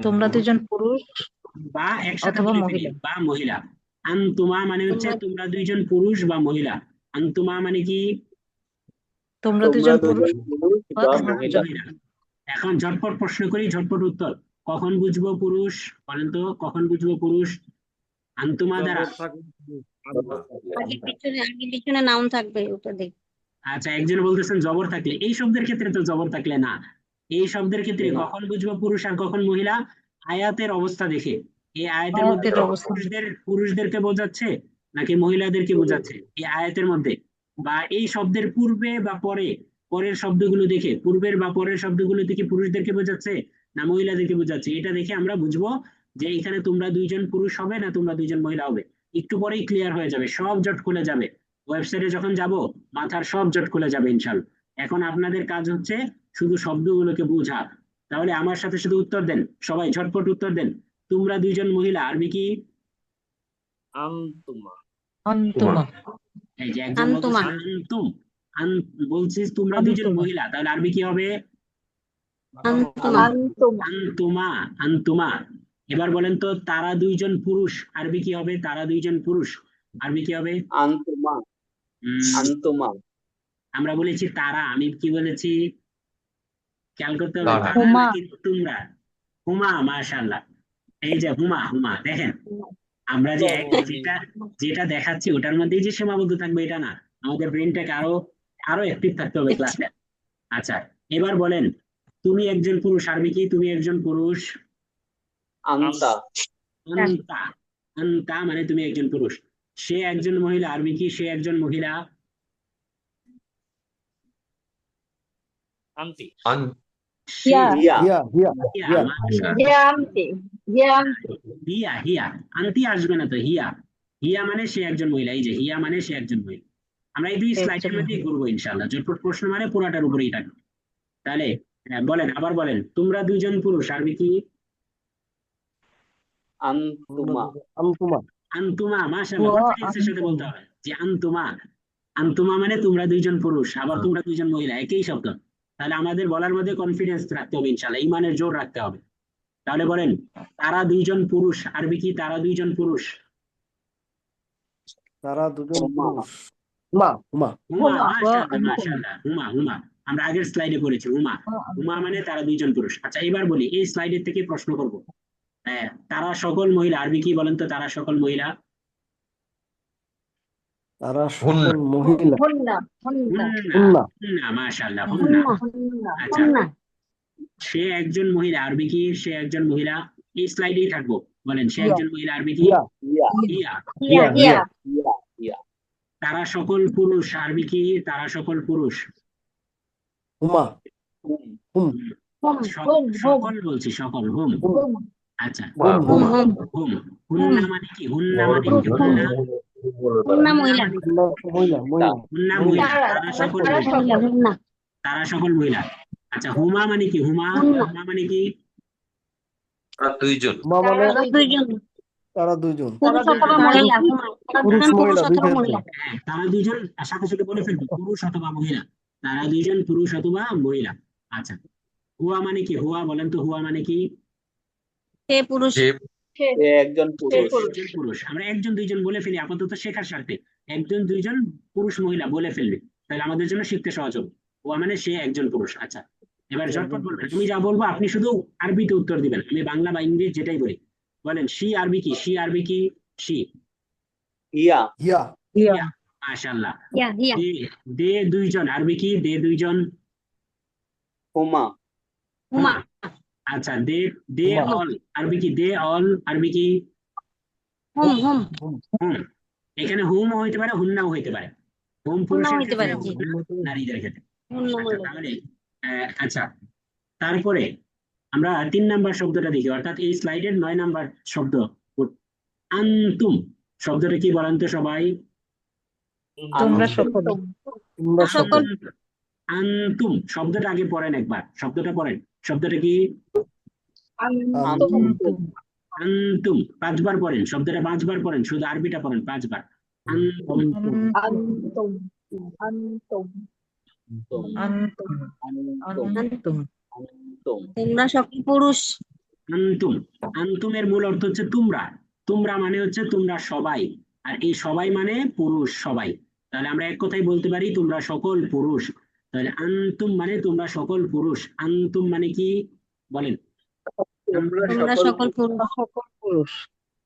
তোমরা দুজন পুরুষ বা একসাথে অথবা বলে ফেলি মহিলা। বা মহিলা আন্তুমা মানে হচ্ছে তোমরা দুইজন পুরুষ বা মহিলা আন্তুমা মানে কি তোমরা দুজন পুরুষ বা বা তোমরা দুজন মহিলা এখন ঝটপট প্রশ্ন করি ঝটপট উত্তর কখন বুঝবো পুরুষ বলেন তো কখন বুঝবো পুরুষ আন্তুমা দ্বারা আগে পিছনে নাউন থাকবে ওটা দেখ আচ্ছা একজন বলতেছেন জবর থাকলে এই শব্দের ক্ষেত্রে তো জবর থাকলে না এই শব্দের ক্ষেত্রে কখন বুঝবো পুরুষ আর কখন মহিলা আয়াতের অবস্থা দেখে এই আয়াতের মধ্যে আয়াতের অবস্থা পুরুষদেরকে বোঝাচ্ছে নাকি মহিলাদেরকে বোঝাচ্ছে এই আয়াতের মধ্যে, বা এই শব্দের পূর্বে বা পরের শব্দগুলো দেখে, পূর্বের বা পরের শব্দগুলো দেখে পুরুষদেরকে বোঝাচ্ছে না মহিলাদেরকে বোঝাচ্ছে, এটা দেখে আমরা বুঝবো যে এখানে তোমরা দুইজন পুরুষ হবে না তোমরা দুইজন মহিলা হবে। একটু পরেই ক্লিয়ার হয়ে যাবে, সব জট খুলে যাবে। ওয়েবসাইটে যখন যাব মাথার সব জট খুলে যাবে ইনশাল্লাহ। এখন আপনাদের কাজ হচ্ছে শুধু শব্দগুলোকে বোঝা। তাহলে আমার সাথে শুধু উত্তর দেন, সবাই ঝটপট উত্তর দেন। তোমরা দুইজন মহিলা, আরবি কি? আন্তুমা। আন্তুমা এই যে একজন বলতেছে আনতুমা। আনতুম, বলছিস তোমরা দুইজন আন্তুমা মহিলা, তাহলে আরবি কি হবে? আনতুমা। আন্তুমা। আনতুমা। আনতুমা। এবার বলেন তো তারা দুইজন পুরুষ, আরবি কি হবে? তারা দুইজন পুরুষ, আরবি কি হবে? আন্তুমা। উম, আন্তুমা। আমরা বলেছি তারা, আমি কি বলেছি খেয়াল করতে হবে, তারা। তারা হুমা নাকি তোমরা? হুমা, মাশাআল্লাহ। এই যে হুমা, হুমা দেখেন, আমরা যে যেটা যেটা দেখাচ্ছি ওটার মধ্যেই যে সীমাবদ্ধ থাকবে এটা না, আমাদের ব্রেনটাকে আরো আরো অ্যাক্টিভ থাকতে হবে ক্লাসে। আচ্ছা, এবার বলেন তুমি একজন পুরুষ, আরবি কি? তুমি একজন পুরুষ। আন্তা। আন্তা। আন্তা মানে তুমি একজন পুরুষ। সে একজন মহিলা, আরবি কি? সে একজন মহিলা। আন্তি। সে হিয়া। হিয়া, হিয়া। মাশাআল্লাহ। আন্তি। হিয়া আন্তি। হিয়া, হিয়া। আন্তি আসবে না তো, হিয়া। হিয়া মানে সে একজন মহিলা, এই যে হিয়া মানে সে একজন মহিলা। আমরা এই দুই স্লাইডের মধ্যেই ঘুরবো ইনশাআল্লাহ, জটপট প্রশ্ন মানে পুরাটার উপরেই থাকবে। তাহলে বলেন, আবার বলেন তোমরা দুইজন পুরুষ, আরবি কি? আন্তুমা। আন্তুমা, মাশাআল্লাহ, কনফিডেন্সের সাথে বলতে হবে যে আন্তুমা। আন্তুমা মানে তোমরা দুইজন পুরুষ, আবার তোমরা দুইজন মহিলা, একই শব্দ। তাহলে আমাদের বলার মধ্যে কনফিডেন্স রাখতে হবে ইনশাআল্লাহ, ইমানের জোর রাখতে হবে। তাহলে বলেন তারা দুইজন পুরুষ, আরবি কি? তারা দুইজন পুরুষ। তারা দুজন হুমা। পুরুষ। হুমা হুমা হুমা, হুমা। মাশাআল্লাহ, মাশাআল্লাহ, হুমা, হুমা। আমরা আগের স্লাইডে পড়েছি হুমা। হুমা মানে তারা দুইজন পুরুষ। আচ্ছা, এবার বলি এই স্লাইডের থেকে প্রশ্ন করব। হ্যাঁ, তারা সকল মহিলা, আরবি কি বলেন তো? তারা সকল মহিলা। তারা হুন্না। সকল মহিলা। হুন্না। হুন্না। হুন্না। হুন্না হুন্না, মাশাআল্লাহ, হুন্না। হুন্না। আচ্ছা, সে একজন মহিলা, আরবি কি? সে একজন মহিলা। এই স্লাইডেই থাকবো। বলেন সে একজন মহিলা, আরবি কি? হিয়া হিয়া। হিয়া। হিয়া হিয়া হিয়া হিয়া। হিয়া। তারা সকল পুরুষ, আরবি কি? তারা সকল পুরুষ। হুমা হুম। হুম হুম সকল বলছি, সকল, হুম। হুম। আচ্ছা, হুম হুম হুমা হুম হুম। হুন্না মানে কি? হুন্না মানে কি? হুম হুন্না। হুন্না মহিলা। মানে কি? হুন্না মহিলা মহিলা হুন্না মহিলা মহিলা, তারা। তারা সকল তারা মহিলা। মহিলা হুন্না তারা সকল মহিলা। আচ্ছা, হুমা মানে কি? হুমা, হুন্না। হুমা মানে কি? তারা দুইজন। হুমা মানে তারা দুইজন তারা দুইজন পুরুষ অথবা দুইজন। মহিলা হুমা। তারা পুরুষ দুজন পুরুষ মহিলা দুই অথবা ক্ষেত্রে মহিলা। হ্যাঁ, তারা দুইজন, সাথে সাথে বলে ফেলবো পুরুষ অথবা মহিলা। তারা দুইজন পুরুষ অথবা মহিলা। আচ্ছা, হুয়া মানে কি? হুয়া বলেন তো, হুয়া মানে কি? সে পুরুষ। যে সে একজন সে পুরুষ। একজন পুরুষ। আমরা একজন দুইজন বলে ফেলি আপাতত শেখার স্বার্থে। একজন দুইজন পুরুষ মহিলা বলে ফেলবে, তাহলে আমাদের জন্য শিখতে সহজ হবে। হুয়া মানে সে একজন পুরুষ। আচ্ছা, এবার ঝটপট বলবেন, আমি যা বলবো আপনি শুধু আরবিতে উত্তর দিবেন, আমি বাংলা বা ইংরেজি যেটাই বলি। বলেন শি আরবি কি? শি আরবি কি? শি। হিয়া। হিয়া হিয়া, মাশাআল্লাহ। হিয়া হিয়া দে, দে দুইজন, আরবি কি? দে দুইজন। হুমা। হুমা আচ্ছা, দে, দে হুমা অল, আরবি কি? দে অল, আরবি কি? হুম হুম হুম হুম। এখানে হুম হইতে পারে, হুন্নাও হইতে পারে। হুম হুন্না পুরুষের হইতে ক্ষেত্রে, পারে জি। হুন্না নারীদের ক্ষেত্রে। হুন্না আচ্ছা, মহিলা। তাহলে আচ্ছা, তারপরে আমরা 3 নাম্বার শব্দটা দেখি, অর্থাৎ এই স্লাইডের 9 নাম্বার শব্দ, আন্তুম। শব্দটা কি বলেন তো সবাই? তোমরা আন্তুম। সকলে তোমরা সকল সকল আন্তুম শব্দটা আগে পড়েন একবার, শব্দটা পড়েন। শব্দটা কি? আন্তুম। আন্তুম আন্তুম। 5 বার পড়েন শব্দটা, 5 বার পড়েন, শুধু আরবিটা পড়েন 5 বার। আন্তুম। আন্তুম। আন্তুম। আন্তুম আন্তুম। আন্তুম আন্তুম। তোমরা সকল পুরুষ। আন্তুম। আন্তুমের মূল অর্থ হচ্ছে তোমরা। তোমরা মানে হচ্ছে তোমরা সবাই। আর এই সবাই মানে পুরুষ সবাই। তাহলে আমরা এক কথাই বলতে পারি তোমরা সকল পুরুষ। তাহলে আন্তুম মানে তোমরা সকল পুরুষ। আন্তুম মানে কি বলেন? তোমরা সকল পুরুষ। সকল পুরুষ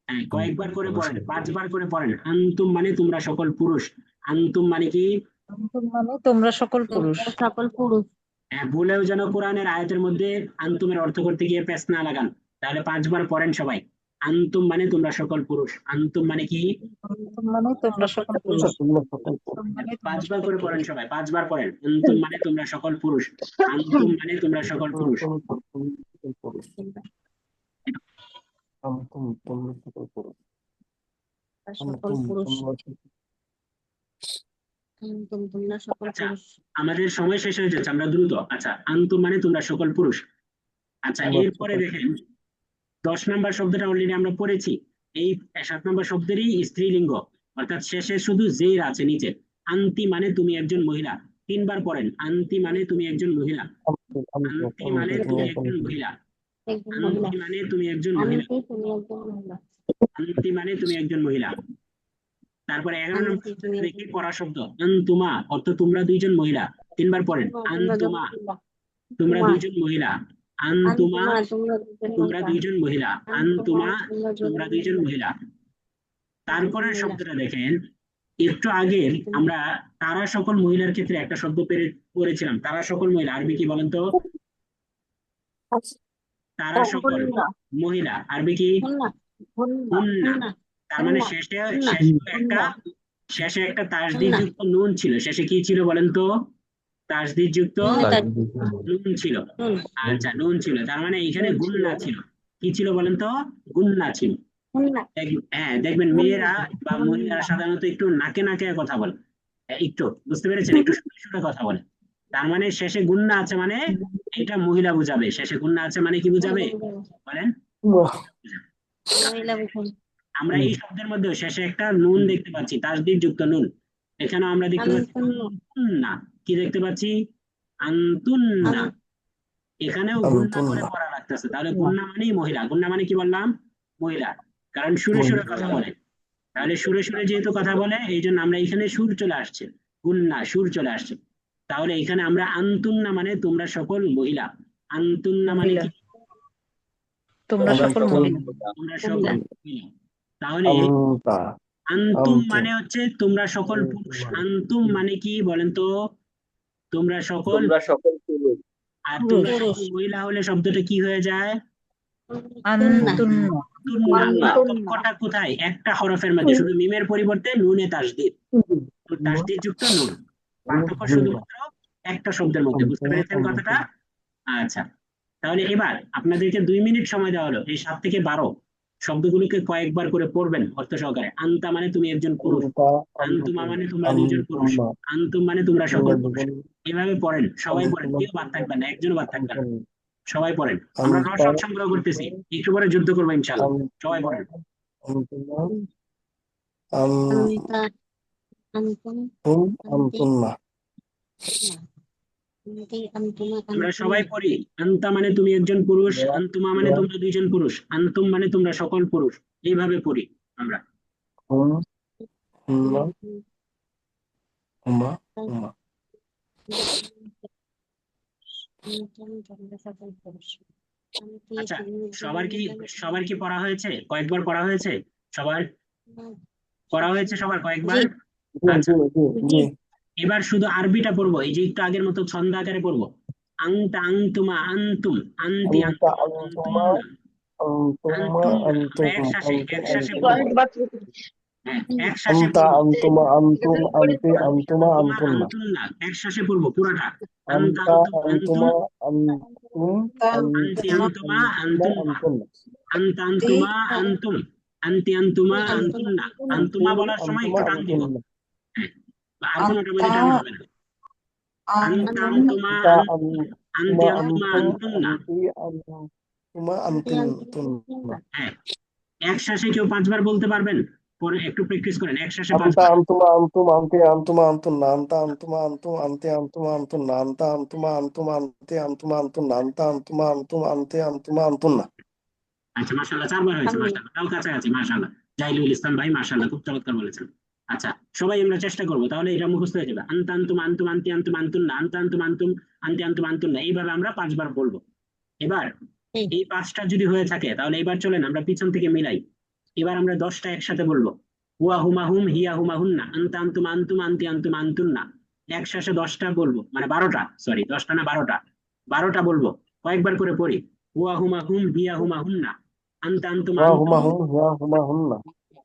হ্যাঁ, কয়েকবার করে পড়েন, 5 বার করে পড়েন। আন্তুম মানে তোমরা সকল পুরুষ। আন্তুম মানে কি? আন্তুম মানে তোমরা সকল পুরুষ তোমরা সকল পুরুষ। হ্যাঁ, ভুলেও যেন কোরআনের আয়াতের মধ্যে আন্তুমের অর্থ করতে গিয়ে পেশ না লাগান। তাহলে 5 বার পড়েন সবাই। আন্তুম মানে তোমরা সকল পুরুষ। আন্তুম মানে কি? মানে তোমরা সকল পুরুষ। তোমরা সকল পুরুষ। মানে তোমরা পাঁচবার সকল করে পুরুষ। পড়েন সবাই, পাঁচবার পড়েন। আন্তুম মানে তোমরা সকল পুরুষ। আন্তুম মানে তোমরা সকল পুরুষ। তোমরা সকল পুরুষ। তোমরা সকল পুরুষ। সকল পুরুষ তোমরা সকল আচ্ছা, পুরুষ। আমাদের সময় শেষ হয়ে যাচ্ছে, আমরা দ্রুত। আচ্ছা, আন্তুম মানে তোমরা সকল পুরুষ। আচ্ছা, তোমরা এরপরে সকল দেখেন 10 নম্বর শব্দটা অলরেডি আমরা পড়েছি। এই 7 নম্বর শব্দেরই স্ত্রীলিঙ্গ, অর্থাৎ শেষে শুধু জের আছে নিচে। আন্তি মানে তুমি একজন মহিলা। 3 বার পড়েন, আন্তি মানে তুমি একজন মহিলা। আন্তি মানে তুমি একজন মহিলা। একজন মহিলা। আন্তি মানে তুমি একজন মহিলা। আন্টি তুমি একজন মহিলা। আন্তি মানে তুমি একজন মহিলা। তারপরে 11 নম্বর আন্টি তুমি দেখি একজন পড়া শব্দ, আন্তুমা, অর্থ তোমরা দুইজন মহিলা। 3 বার পড়েন, আন্তুমা তোমরা দুইজন মহিলা। আন্তুমা তোমরা দুইজন মহিলা। আন্তুমা তোমরা দুইজন মহিলা। তারপরে শব্দটা দেখেন, একটু আগে আমরা তারা সকল মহিলার ক্ষেত্রে একটা শব্দ পড়েছিলাম। তারা সকল মহিলা আরবি কি বলেন তো? তারা সকল মহিলা আরবি কি? হুন্না। তার মানে শেষে একটা তাসদিদ যুক্ত নুন ছিল। শেষে কি ছিল বলেন তো? তাসদিদ যুক্ত নুন ছিল। আচ্ছা, নুন ছিল, তার মানে এখানে গুন্না ছিল। কি ছিল বলেন তো? গুন্না ছিল। হ্যাঁ, দেখবেন মেয়েরা বা মহিলারা সাধারণত একটু নাকে নাকে কথা বলে। একটু বুঝতে পেরেছেন, একটু সুরে সুরে কথা বলে। তার মানে শেষে গুন্না আছে মানে এটা মহিলা বুঝাবে। শেষে গুন্না আছে মানে কি বুঝাবে বলেন? মহিলা বুঝাবে। আমরা এই শব্দের মধ্যে শেষে একটা নুন দেখতে পাচ্ছি, তাসদিদ যুক্ত নুন। এখানেও আমরা দেখতে পাচ্ছি আন্তুন্না। কি দেখতে পাচ্ছি? আন্তুন্না। এখানেও গুন্না করে আন্তুন্না। পড়া লাগতেছে। তাহলে গুন্না মানেই মহিলা। গুন্না মানে কি বললাম? মহিলা। কারণ সুরে সুরে কথা বলে। তাহলে সুরে সুরে যেহেতু কথা বলে, এই জন্য আমরা এখানে সুর চলে আসছে, গুন্না সুর চলে আসছে। তাহলে এখানে আমরা আন্তুন্না মানে তোমরা সকল মহিলা। আন্তুন্না মানে কি? তোমরা সকল মহিলা। তোমরা সকল মহিলা। তাহলে আন্তা। আন্তুম আন্তুম। মানে হচ্ছে তোমরা সকল পুরুষ। আন্তুম মানে কি বলেন তো? তোমরা সকল। আর তোমরা সকল মহিলা হলে শব্দটা কি হয়ে যায়? আন্তুন্না। পার্থক্যটা কোথায়? একটা হরফের মধ্যে, শুধু মিমের পরিবর্তে নুনে তাসদিদ, তাসদিদ যুক্ত নুন। পার্থক্য শুধুমাত্র একটা শব্দের মধ্যে। বুঝতে পেরেছেন কথাটা? আচ্ছা, তাহলে এবার আপনাদেরকে 2 মিনিট সময় দেওয়া হলো। এই 7 থেকে 12 শব্দগুলোকে কয়েকবার করে পড়বেন অর্থ সহকারে। আন্তা মানে তুমি একজন পুরুষ। আন্তুমা মানে তোমরা দুইজন পুরুষ। আন্তুম মানে তোমরা সকল পুরুষ। এভাবে পড়েন, সবাই পড়েন, কেউ বাদ থাকবেন না, একজন বাদ থাকবেন না। সবাই পড়েন। আমরা রসদ সংগ্রহ করতেছি, একটু পরে যুদ্ধ করবো ইনশাআল্লাহ। সবাই পড়েন। আন্তুন্না। আমরা সবাই পড়ি। আন্তা মানে তুমি একজন পুরুষ। আন্তুমা মানে তোমরা দুইজন পুরুষ। আন্তুম মানে তোমরা সকল পুরুষ। এইভাবে পড়ি আমরা। আচ্ছা, সবার কি পড়া হয়েছে? কয়েকবার পড়া হয়েছে? সবার পড়া হয়েছে? সবার কয়েকবার? আচ্ছা, এবার শুধু আরবিটা পড়বো, এই যে একটু আগের মতো ছন্দ আকারে পড়বো। আংতা, আংতুমা, আন্তুম, আন্তি, আন্তুমা, আন্তুমনা। একশ্বাসে পড়বো। হ্যাঁ, একশ্বাসে পড়বো। আন্তুন্না একশ্বাসে পড়বো পুরাটা। আন্তা, আন্তুম, আন্তুম, আন্তি, আন্তুমা, আন্তুন্না। আন্তা, আন্তুমা, আন্তুম, আন্তি, আন্তুমা, আন্তুন্না। আন্তুমা বলার সময় একটু টান দিব। হ্যাঁ, আর কোনোটার মধ্যে টান হবে না। আন্তা, আন্তুমা, আন্তি, আন্তুমা, আন্তুন্না। হ্যাঁ, একশ্বাসে কেউ 5 বার বলতে পারবেন? পরে একটু প্র্যাকটিস করেন, একশ্বাসে 5 বার। আচ্ছা, মাশাআল্লাহ, 4 বার হয়েছে, মাশাআল্লাহ, তাও কাছাকাছি, মাশাআল্লাহ। জাহিলুল ইসলাম ভাই, মাশাআল্লাহ, খুব চমৎকার বলেছেন। আচ্ছা, সবাই আমরা চেষ্টা করবো, তাহলে এটা মুখস্থ হয়ে যাবে। আন্তা, আন্তুম, আন্তুম, আন্তি, আন্তুম, আন্তুন্না। আন্তা, আন্তুম, আন্তুম, আন্তি, আন্তুম, আন্তুন্না। এইভাবে আমরা 5 বার বলবো। এবার এই 5টা যদি হয়ে থাকে, তাহলে এবার চলেন আমরা পিছন থেকে মিলাই। এবার আমরা 10টা একসাথে বলবো। হুয়া হুমা হুম, হিয়া হুমা হুন্না, আন্তা, আন্তুম, আন্তুম, আন্তি, আন্তুম, আন্তুন্না। একসাথে 10টা বলবো, মানে 12টা, সরি 10টা না 12টা। 12টা বলবো, কয়েকবার করে পড়ি। হুয়া হুমা হুম, হিয়া হুমা হুন্না, আনতা আনতুম হুয়া আনতুম হুমা হুম হিয়া হুমা হুন্না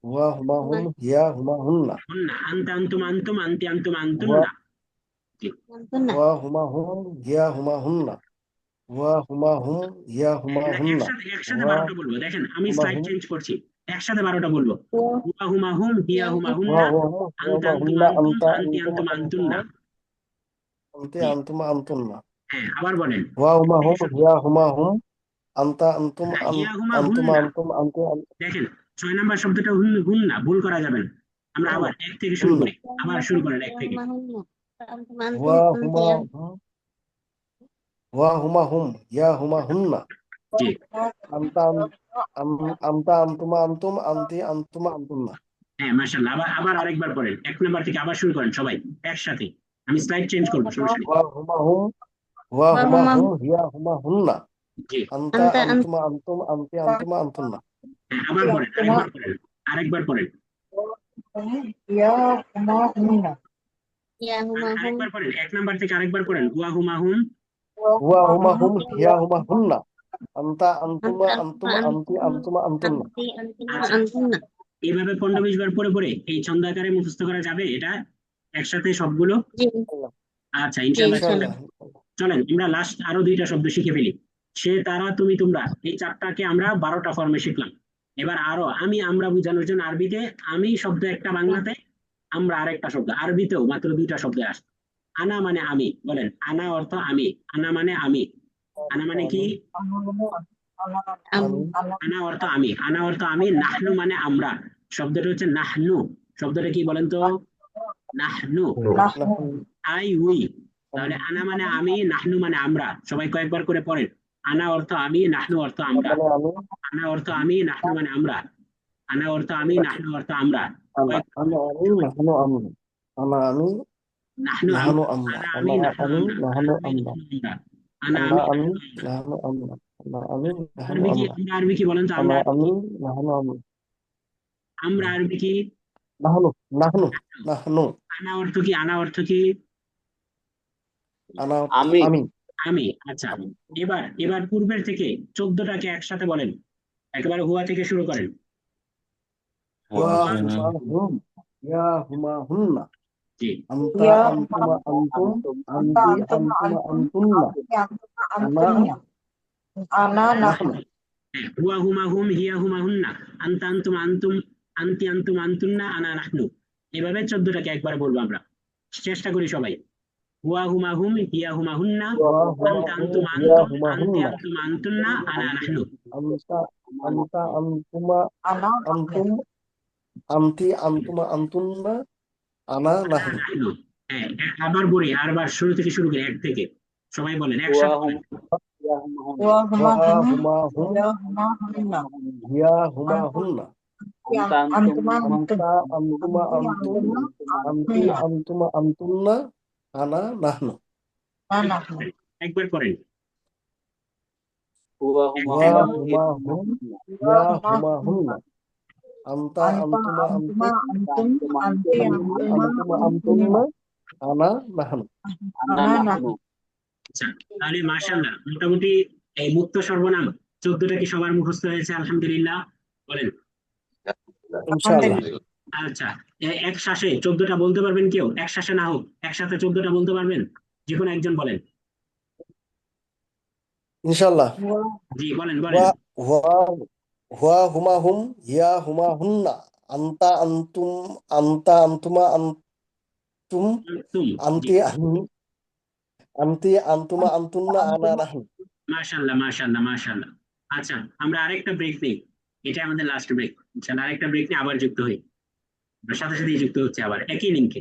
হুয়া হুমা হুম হিয়া হুমা হুন্না হুন্না, আনতা আনতুম আনতুম, আনতি আনতুম হুয়া আনতুন্না। জি। আনতুন্না। হুয়া হুমা হুম হিয়া হুমা হুন্না হুয়া হুমা হুম হিয়া হুমা না, হুন্না একসাথে একসাথে হুয়া 12টা বলবো, দেখেন আমি হুমা স্লাইড হুম চেঞ্জ করছি, একসাথে 12টা বলবো। ও হুয়া হুমা হুম, হিয়া হুমা হুয়া হুন্না, হুয়া হুম হিয়া আনতা হুমা আনতুম হুন্না আনতুম, আনতা আনতি আনতুম আনতুম আনতুমা আনতুন্না। আনতি জি। আনতুমা আনতুন্না হ্যাঁ, আবার বলেন। হুয়া হুমা হুম হিয়া হুমা হুম আনতা আনতুম হ্যাঁ, হিয়া হুমা আনতুমা হুন্না, আনতুম আনতি দেখেন 6 নাম্বার শব্দটা হুন্না, ভুল করা যাবে না। আমরা হুন্না আবার এক থেকে শুরু হুন্না করি, আবার শুরু করেন এক থেকে। হুন্না আনতুম আনতুম হুয়া আনতি হুমা হুম হুয়া হুমা হুম হিয়া হুমা হুন্না জি। আনতা আনতা আনতুমা আনতুম আনতি আনতুমা আনতুন্না হ্যাঁ, মাশাআল্লাহ, আবার আবার আরেকবার পড়েন, 1 নাম্বার থেকে আবার শুরু করেন সবাই একসাথে। আমি স্লাইড চেঞ্জ করবো, সমস্যা নেই। হুয়া হুমা হুম হুয়া হুমা হুমা হুম হিয়া হুমা হুন্না জি। আনতা আনতা আনতুমা আনতুম আনতি আনতুমা আনতুন্না হ্যাঁ, আবার পড়েন, আরেকবার পড়েন, আরেকবার পড়েন, ইয়া হুমা হুন্না ইয়া হুমা হুম আরেকবার পড়েন, 1 নাম্বার থেকে আরেকবার পড়েন। হুয়া হুমা হুম, হুয়া হুমা হুম হিয়া হুমা হুন্না আনতা আনতুমা আনতা আনতুম আনতি আনতুম আনতুমা আনতুন্না আনতি আনতুমা আচ্ছা, আনতুন্না। এইভাবে 15-20 বার পড়ে পড়ে এই ছন্দ আকারে মুখস্থ করা যাবে এটা একসাথে সবগুলো? জি আল্লাহ আচ্ছা, জি ইনশাল্লাহ চেষ্টা ইনশাল্লাহ। ইনশাআল্লাহ করবো। চলেন আমরা লাস্ট আরো 2টা শব্দ শিখে ফেলি। সে, তারা, তুমি, তোমরা, এই 4টাকে আমরা 12টা ফর্মে শিখলাম। এবার আরো আমি আমরা বোঝানোর জন্য আরবিতে আমি শব্দ একটা, বাংলাতে আমরা আরেকটা শব্দ, আরবিতেও মাত্র 2টা শব্দ আসে। আনা মানে আমি, বলেন আনা অর্থ আমি, আনা মানে আমি, আনা মানে কি? আমি আনা অর্থ আমি, আনা অর্থ আমি, নাহনু মানে আমরা, শব্দটা হচ্ছে নাহনু। শব্দটা কি বলেন তো? নাহনু, নাহনু আই উই। তাহলে আনা মানে আমি, নাহনু মানে আমরা, সবাই কয়েকবার করে পড়েন। আনা অর্থ আমি, নাহনু অর্থ আমরা। মানে আমি আনা অর্থ আমি, নাহনু মানে আমরা। আনা অর্থ আমি, নাহনু অর্থ আমরা। আনা কয়েক আনা আমি নাহানু আমি আনা আমি নাহনু নাহানু আমরা, আমরা আনা আমি, আনা নাহনু আমি আমরা, আনা নাহানু আমি, আমরা নাহনু আমরা, আনা আনা আমি, আমি নাহনু আমরা। নাহানু আমরা আনা আমি নাহানু আরবি কি? আমরা আমরা আরবি কি বলেন তো? আনা আমরা আরবি আমি কি? নাহানু আমি আমরা আরবি কি? নাহানু নাহানু নাহানু আনা অর্থ কি? আনা অর্থ কি? আনা আমি আমি আমি। আচ্ছা, এবার এবার পূর্বের থেকে 14টাকে একসাথে বলেন, একেবারে হুয়া থেকে শুরু করেন। হুয়া হুয়া, হুমা হুম ইয়া হুমা হুন্না জি। আনতা ইয়া আনতুমা আনতুম আনতা আনতি আনতুমা আনতুমা আনতুম আনতুন্না আনতি আনতুমা আনা আনতুন্না আনা নাহনু হ্যাঁ, হুয়া হুমা হুম, হিয়া হুমা হুন্না, আনতা আনতুম আনতুম, আনতি আনতুম আনতুন্না, আনা নাহনু। এভাবে 14টাকে একবার বলবো আমরা, চেষ্টা করি সবাই। হুয়া হুমা হুম, হিয়া হুমা হুন্না, হুয়া হুমা আনতা হুম আনতুম ইয়া আনতুম, হুমা আনতি হুন্না আনতুম আনতুন্না, আনা নাহনু। আনতা আনতা আনতুমা আনা নাহনু আনতুম আনতি আনতুমা আনতুন্না আনা আনা নাহনু নাহনু। হ্যাঁ, আবার বলি, আরবার শুরু থেকে শুরু করি, এক থেকে সবাই বলেন, হুয়া একসাথে হুম বলেন। ইয়া হুম হুম হুয়া হুমা হুয়া হুম হুমা হুম ইয়া হুমা হুন্না হিয়া হুমা আনতা হুন্না আনতা আনতুম আনতুমা আনতুম আনতা আনতুমা আনতি আনতুম আনতুমা আনতি আনতুন্না আনতুমা আনতুন্না আনা নাহনু না একবার নাহনু করেন, একবার করেন। হুয়া হুমা হুয়া হুয়া হুম হুমা ইয়া হুম হুয়া ইয়া হুমা হুমা হুন্না হুন্না আনতা আনতা আনতুমা আনতুমা আনতুম আনতুম আনতুম আনতি আনতুম আনতি আনতুমা আনতুমা আনতুন্না আনতুন্না আনা নাহনু আনা আনা নাহনু। নাহনু আচ্ছা, তাহলে মাশাআল্লাহ, মোটামুটি এই মুক্ত সর্বনাম 14টা কি সবার মুখস্থ হয়েছে? আলহামদুলিল্লাহ বলেন। ইনশাআল্লাহ আলহামদুলিল্লাহ। আচ্ছা, এক শ্বাসে 14টা বলতে পারবেন কেউ? এক শ্বাসে না হোক, একসাথে 14টা বলতে পারবেন? যে কোনো একজন বলেন। ইনশাআল্লাহ হুয়া জি, বলেন বলেন। হুয়া হুয়া হুয়া হুমা হুম হিয়া হুমা হুন্না আনতা আনতুম আনতা আনতুমা আনতুম তুম। জি। আনতি আনতি আনতুমা আনতুন্না আনা আনতুমা নাহনু মাশাআল্লাহ, মাশাআল্লাহ, মাশাআল্লাহ। আচ্ছা, আমরা আরেকটা ব্রেক নেই, এটা আমাদের লাস্ট ব্রেক। ইনশাআল্লাহ আরেকটা ব্রেক নিয়ে আবার যুক্ত হই, সাথে সাথে যুক্ত হচ্ছে আবার একই লিঙ্কে।